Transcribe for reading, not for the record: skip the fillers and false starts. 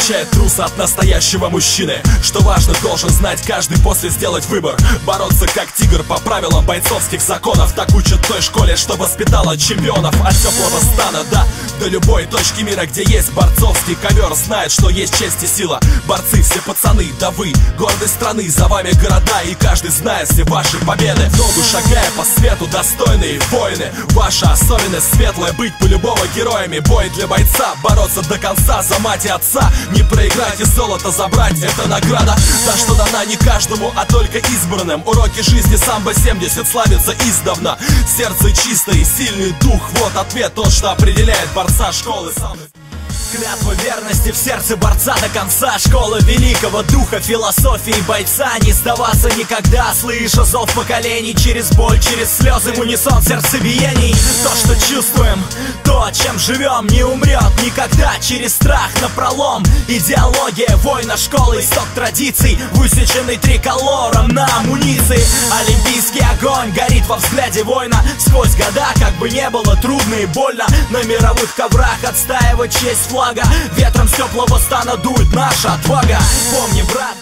отличает труса от настоящего мужчины? Что важно, должен знать каждый после сделать выбор. Бороться как тигр по правилам бойцовских законов. Так учат в той школе, что воспитала чемпионов. От теплого стана, да, до любой точки мира, где есть борцовский ковер. Знает, что есть честь и сила. Борцы все пацаны, да вы, гордость страны. За вами города, и каждый знает все ваши победы. В ногу шагая по свету, достойные воины. Ваша особенность светлая, быть по-любому героями. Бой для бойца, бороться до конца за мать и отца. Не проиграть и золото забрать, это награда. За что дана не каждому, а только избранным. Уроки жизни самбо 70 славится издавна. Сердце чистое и сильный дух, вот ответ, тот, что определяет борца школы самбо. Клятва верности в сердце борца до конца. Школа великого духа, философии бойца. Не сдаваться никогда, слыша зов поколений. Через боль, через слезы, в унисон сердцебиений. То, что чувствуем, то, чем живем, не умрет никогда. Через страх напролом. Идеология воина школы, исток традиций, высеченный триколором на амуниции. Олимпийский огонь горит во взгляде воина. Сквозь года, как бы не было трудно и больно, на мировых коврах отстаивать честь флага. Ветром с теплого стана дует наша отвага. Помни, брат,